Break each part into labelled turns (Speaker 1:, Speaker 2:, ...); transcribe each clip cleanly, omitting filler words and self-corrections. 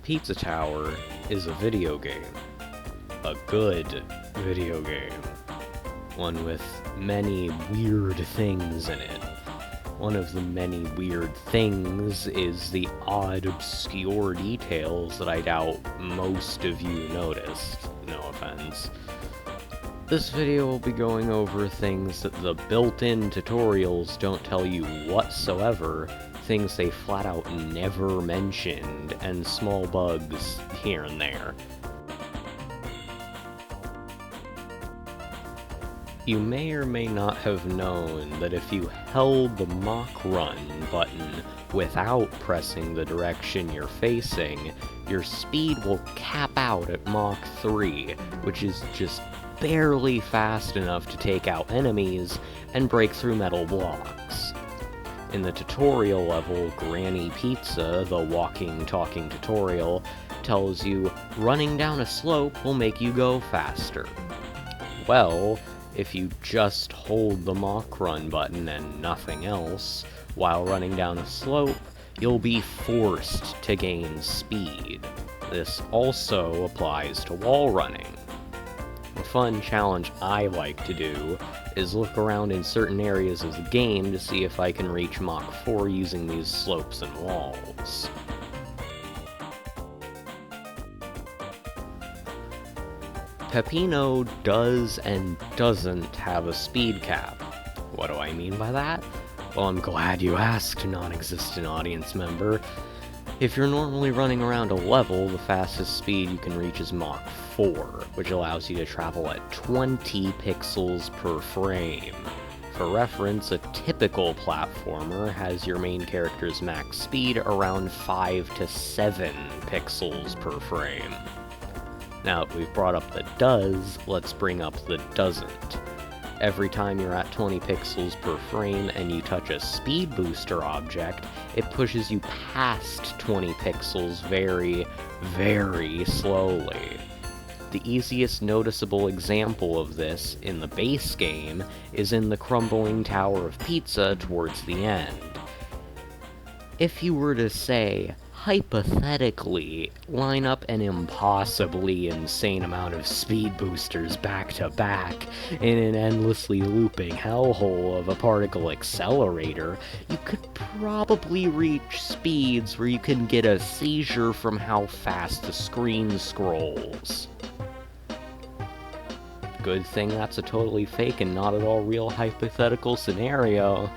Speaker 1: Pizza Tower is a video game. A good video game. One with many weird things in it. One of the many weird things is the odd, obscure details that I doubt most of you noticed. No offense. This video will be going over things that the built-in tutorials don't tell you whatsoever, things they flat out never mentioned, and small bugs here and there. You may or may not have known that if you held the Mach run button without pressing the direction you're facing, your speed will cap out at Mach 3, which is just barely fast enough to take out enemies and break through metal blocks. In the tutorial level, Granny Pizza, the walking, talking tutorial, tells you running down a slope will make you go faster. Well, if you just hold the Mach run button and nothing else, while running down a slope, you'll be forced to gain speed. This also applies to wall running. A fun challenge I like to do is look around in certain areas of the game to see if I can reach Mach 4 using these slopes and walls. Peppino does and doesn't have a speed cap. What do I mean by that? Well, I'm glad you asked, non-existent audience member. If you're normally running around a level, the fastest speed you can reach is Mach 4, which allows you to travel at 20 pixels per frame. For reference, a typical platformer has your main character's max speed around 5 to 7 pixels per frame. Now that we've brought up the does, let's bring up the doesn't. Every time you're at 20 pixels per frame and you touch a speed booster object, it pushes you past 20 pixels very, very slowly. The easiest noticeable example of this in the base game is in the crumbling tower of pizza towards the end. If you were to say, hypothetically, line up an impossibly insane amount of speed boosters back to back in an endlessly looping hellhole of a particle accelerator, you could probably reach speeds where you can get a seizure from how fast the screen scrolls. Good thing that's a totally fake and not at all real hypothetical scenario.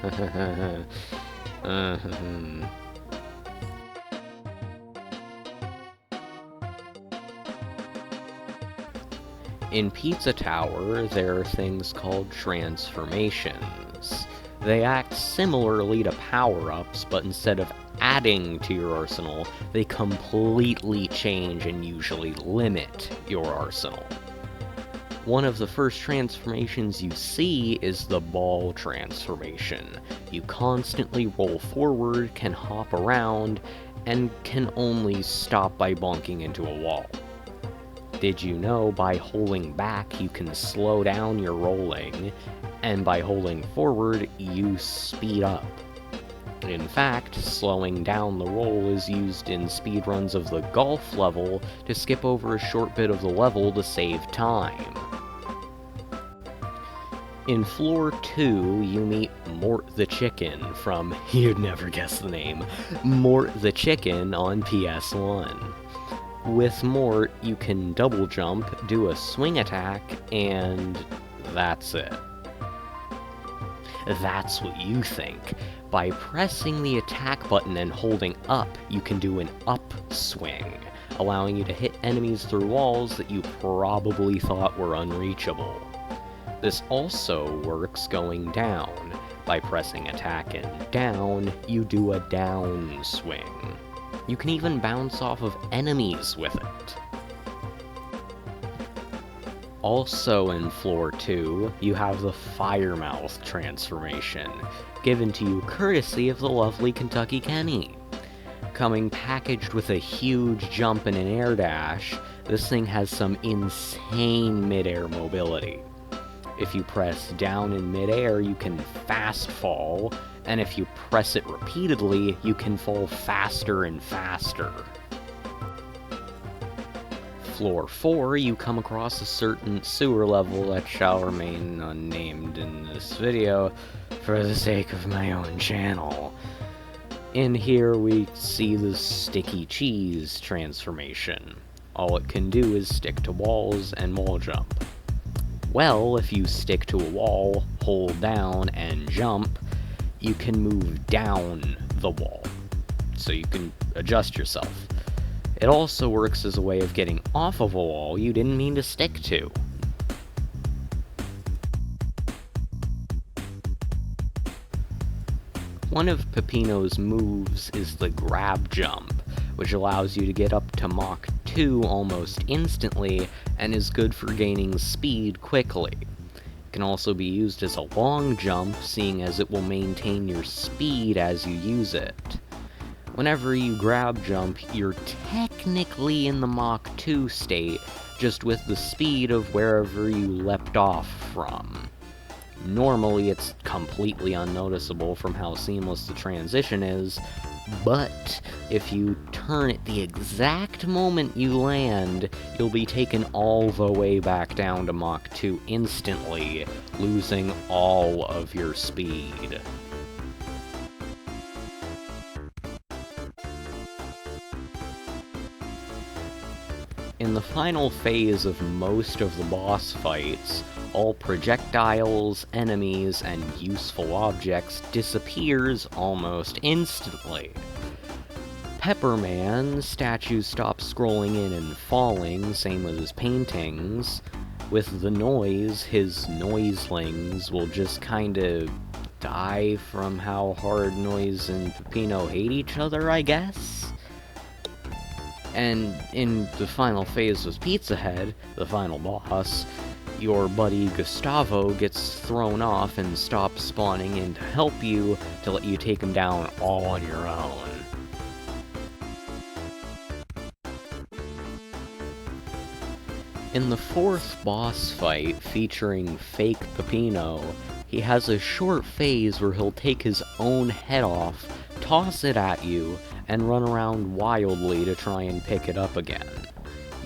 Speaker 1: In Pizza Tower, there are things called transformations. They act similarly to power-ups, but instead of adding to your arsenal, they completely change and usually limit your arsenal. One of the first transformations you see is the ball transformation. You constantly roll forward, can hop around, and can only stop by bonking into a wall. Did you know by holding back you can slow down your rolling, and by holding forward you speed up? In fact, slowing down the roll is used in speedruns of the golf level to skip over a short bit of the level to save time. In Floor 2, you meet Mort the Chicken from, you'd never guess the name, Mort the Chicken on PS1. With Mort, you can double jump, do a swing attack, and that's it. That's what you think. By pressing the attack button and holding up, you can do an upswing, allowing you to hit enemies through walls that you probably thought were unreachable. This also works going down. By pressing attack and down, you do a downswing. You can even bounce off of enemies with it. Also in Floor 2, you have the Firemouth transformation, given to you courtesy of the lovely Kentucky Kenny. Coming packaged with a huge jump and an air dash, this thing has some insane mid-air mobility. If you press down in mid-air, you can fast fall, and if you press it repeatedly, you can fall faster and faster. floor 4, you come across a certain sewer level that shall remain unnamed in this video for the sake of my own channel. In here we see the sticky cheese transformation. All it can do is stick to walls and wall jump. Well, if you stick to a wall, hold down, and jump, you can move down the wall, so you can adjust yourself. It also works as a way of getting off of a wall you didn't mean to stick to. One of Peppino's moves is the grab jump, which allows you to get up to Mach 2 almost instantly and is good for gaining speed quickly. It can also be used as a long jump, seeing as it will maintain your speed as you use it. Whenever you grab jump, you're technically in the Mach 2 state, just with the speed of wherever you leapt off from. Normally, it's completely unnoticeable from how seamless the transition is, but if you turn at the exact moment you land, you'll be taken all the way back down to Mach 2 instantly, losing all of your speed. In the final phase of most of the boss fights, all projectiles, enemies, and useful objects disappears almost instantly. Pepperman's statues stop scrolling in and falling, same with his paintings. With the noise, his noiselings will just kinda die from how hard Noise and Peppino hate each other, I guess? And in the final phase with Pizza Head, the final boss, your buddy Gustavo gets thrown off and stops spawning in to help you to let you take him down all on your own. In the fourth boss fight, featuring fake Peppino, he has a short phase where he'll take his own head off, toss it at you, and run around wildly to try and pick it up again.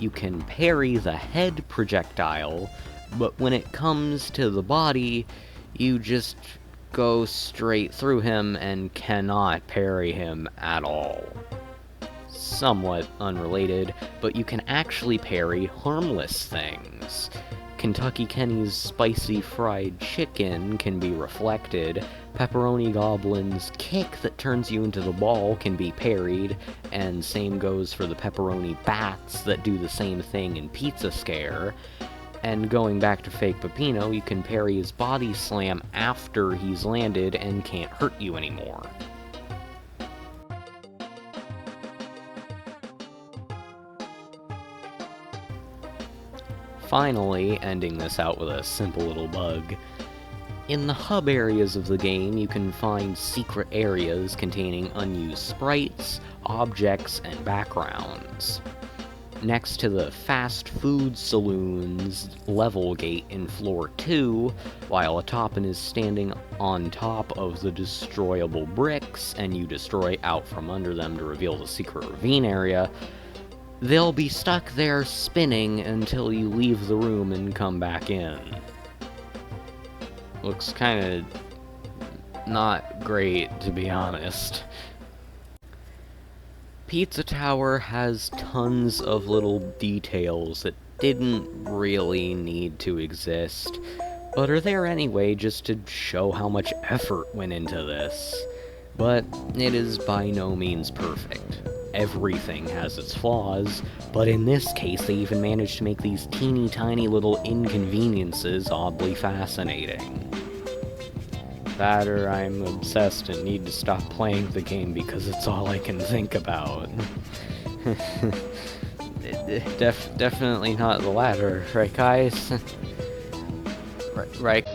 Speaker 1: You can parry the head projectile, but when it comes to the body, you just go straight through him and cannot parry him at all. Somewhat unrelated, but you can actually parry harmless things. Kentucky Kenny's spicy fried chicken can be reflected, Pepperoni Goblin's kick that turns you into the ball can be parried, and same goes for the pepperoni bats that do the same thing in Pizza Scare. And going back to fake Peppino, you can parry his body slam after he's landed and can't hurt you anymore. Finally, ending this out with a simple little bug. In the hub areas of the game, you can find secret areas containing unused sprites, objects, and backgrounds. Next to the fast food saloon's level gate in floor 2, while a Toppin is standing on top of the destroyable bricks, and you destroy out from under them to reveal the secret ravine area, they'll be stuck there spinning until you leave the room and come back in. Looks kinda not great, to be honest. Pizza Tower has tons of little details that didn't really need to exist, but are there anyway just to show how much effort went into this. But it is by no means perfect. Everything has its flaws, but in this case they even managed to make these teeny tiny little inconveniences oddly fascinating. That or I'm obsessed and need to stop playing the game because it's all I can think about. Definitely not the latter, right guys? Right.